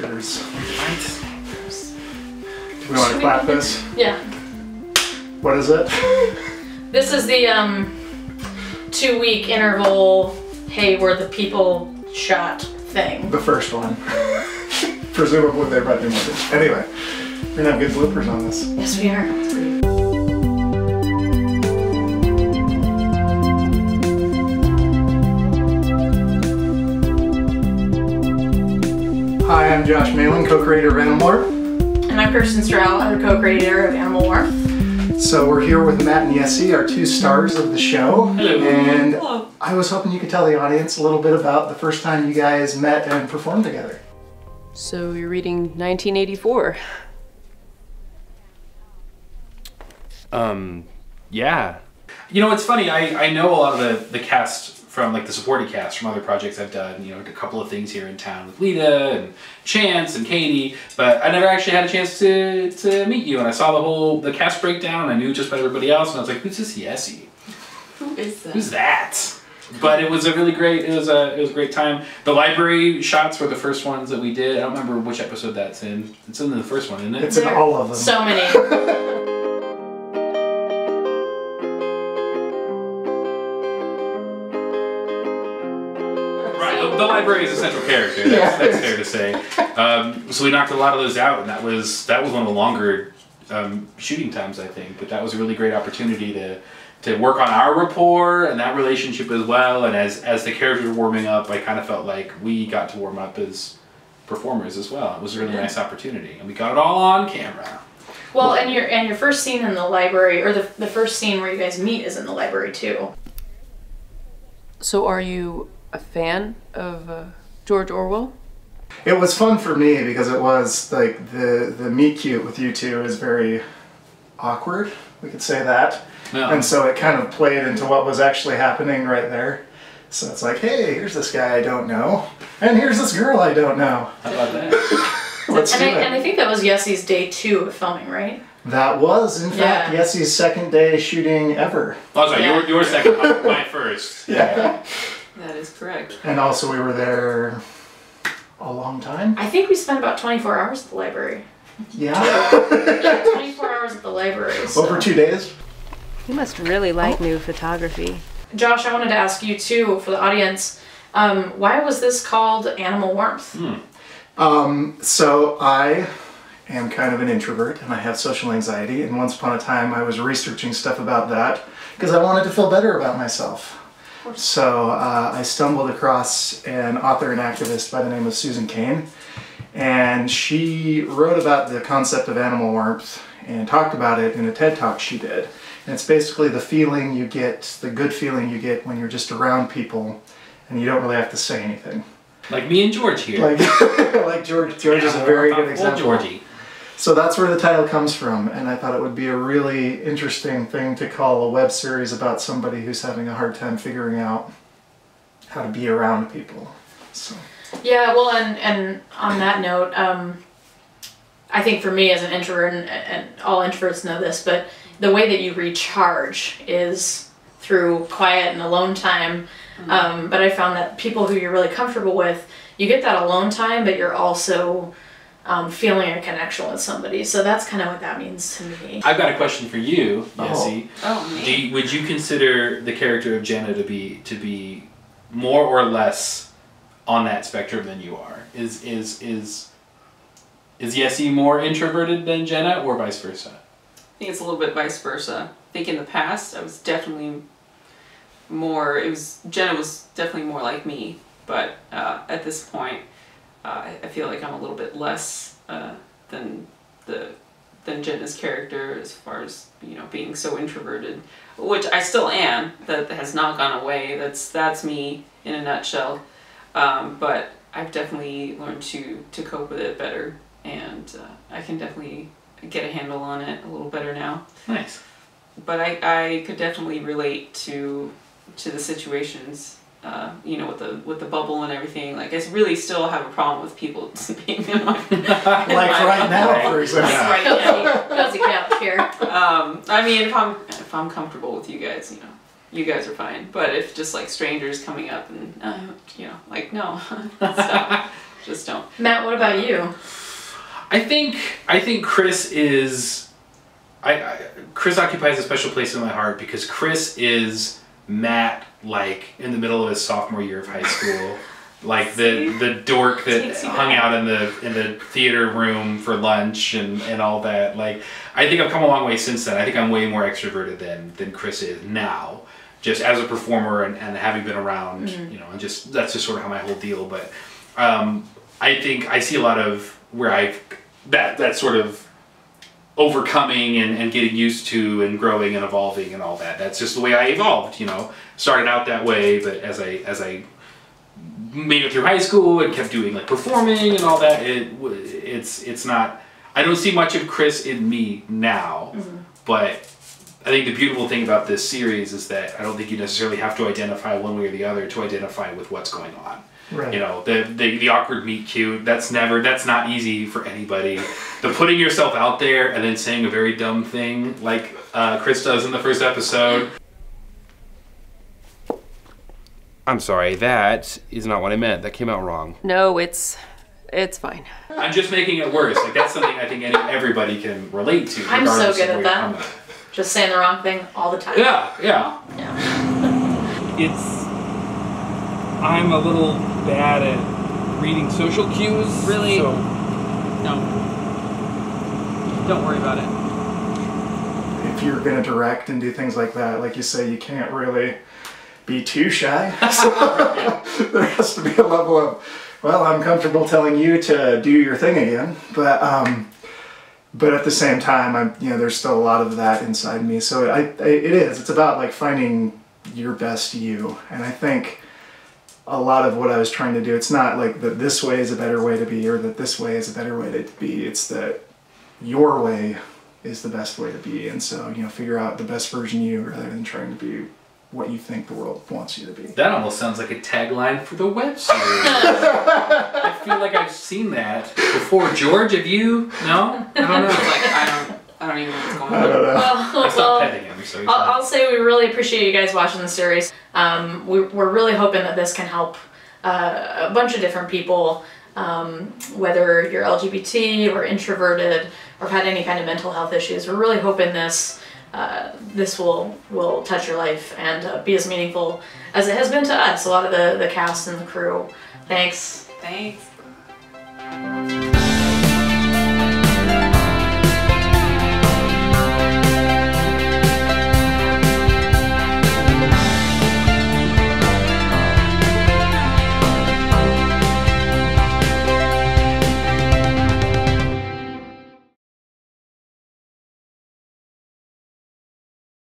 characters. Right. Do we want to clap this? Yeah. What is it? This is the 2-week interval, hey, we're the people shot thing. The first one. Presumably they read the movie. Anyway, we're gonna have good bloopers on this. Yes, we are. That's great. Hi, I'm Josh Malin, co-creator of Animal War. And I'm Kirsten Stroud, other co-creator of Animal War. So we're here with Matt and Yesii, our 2 stars of the show. Hello. And Hello. I was hoping you could tell the audience a little bit about the first time you guys met and performed together. So you're reading 1984. Yeah. You know, it's funny, I know a lot of the cast from, like, the supporting cast from other projects I've done, you know, a couple of things here in town with Lita and Chance and Katie, but I never actually had a chance to meet you, and I saw the cast breakdown, I knew just about everybody else, and I was like, who's this Yesii? Who is that? Who's that? But it was a really great, it was a great time. The library shots were the first ones that we did. I don't remember which episode that's in. It's in the first one, isn't it? It's in all of them. So many. The library is a central character. That's fair to say. So we knocked a lot of those out, and that was one of the longer shooting times, I think. But that was a really great opportunity to work on our rapport and that relationship as well. And as the characters were warming up, I kind of felt like we got to warm up as performers as well. It was a really nice opportunity, and we got it all on camera. Well, and your first scene in the library, or the first scene where you guys meet, is in the library too. So are you a fan of George Orwell? It was fun for me because it was like the meet cute with you two is very awkward, we could say that. Yeah. And so it kind of played into what was actually happening right there. So it's like, hey, here's this guy I don't know, and here's this girl I don't know. How about that? Let's do it. And I think that was Yesii's day 2 of filming, right? That was, in fact, Yesii's second day shooting ever. Oh, sorry, your second, my first. Yeah. That is correct. And also we were there a long time. I think we spent about 24 hours at the library. Yeah. Yeah, 24 hours at the library. So. Over 2 days. You must really like new photography. Josh, I wanted to ask you too, for the audience, why was this called Animal Warmth? So I am kind of an introvert and I have social anxiety, and once upon a time I was researching stuff about that because I wanted to feel better about myself. So I stumbled across an author and activist by the name of Susan Cain, and she wrote about the concept of animal warmth and talked about it in a TED Talk she did. And it's basically the feeling you get, the good feeling you get when you're just around people and you don't really have to say anything. Like me and George here. Like George is a very good example. Georgie. So that's where the title comes from, and I thought it would be a really interesting thing to call a web series about somebody who's having a hard time figuring out how to be around people. So. Yeah, well, and on that note, I think for me as an introvert, and all introverts know this, but the way that you recharge is through quiet and alone time. But I found that people who you're really comfortable with, you get that alone time, but you're also feeling a connection with somebody. So that's kind of what that means to me. I've got a question for you, Yesii. Oh, me? Would you consider the character of Jenna to be more or less on that spectrum than you are? Is Yesii more introverted than Jenna, or vice versa? I think it's a little bit vice versa. I think in the past I was definitely more, Jenna was definitely more like me, but at this point I feel like I'm a little bit less than Jenna's character as far as, you know, being so introverted, which I still am. That has not gone away. That's me in a nutshell. But I've definitely learned to cope with it better, and I can definitely get a handle on it a little better now. Nice. But I could definitely relate to the situations, you know, with the bubble and everything. Like, I really still have a problem with people being in my like right now, for example. Right now. Cozy couch here. I mean, if I'm comfortable with you guys, you know, you guys are fine. But if just like strangers coming up and you know, like, no, stop. Just don't. Matt, what about you? I think Chris is. Chris occupies a special place in my heart because Chris is Matt, like in the middle of his sophomore year of high school, like the dork that hung out in the theater room for lunch and all that. Like, I think I've come a long way since then. I think I'm way more extroverted than Chris is now, just as a performer and having been around, you know, and just that's just sort of how my whole deal. But I think I see a lot of where that sort of overcoming and getting used to and growing and evolving and all that. That's just the way I evolved, you know. Started out that way, but as I made it through high school and kept doing like performing and all that, it's not. I don't see much of Chris in me now, but I think the beautiful thing about this series is that I don't think you necessarily have to identify one way or the other to identify with what's going on. Right. You know, the awkward meet cute, that's not easy for anybody. The putting yourself out there and then saying a very dumb thing like Chris does in the first episode. I'm sorry, that is not what I meant. That came out wrong. No, it's fine. I'm just making it worse. Like, that's something I think everybody can relate to. I'm so good at that. Just saying the wrong thing all the time. Yeah. I'm a little bad at reading social cues. Really? So No. Don't worry about it. If you're going to direct and do things like that, like you say, you can't really be too shy. So there has to be a level of, well, I'm comfortable telling you to do your thing again, but at the same time, there's still a lot of that inside me. So it's about like finding your best you, and I think a lot of what I was trying to do, it's not like that this way is a better way to be or that this way is a better way to be. It's that your way is the best way to be. And so, figure out the best version of you rather than trying to be what you think the world wants you to be. That almost sounds like a tagline for the web series. I feel like I've seen that before. George, have you? No? I don't know. I don't even know what's going I don't know. I stopped petting him, so I'll say we really appreciate you guys watching the series. We're really hoping that this can help a bunch of different people, whether you're LGBT or introverted or have had any kind of mental health issues. We're really hoping this will touch your life and be as meaningful as it has been to us, a lot of the cast and the crew. Thanks. Thanks.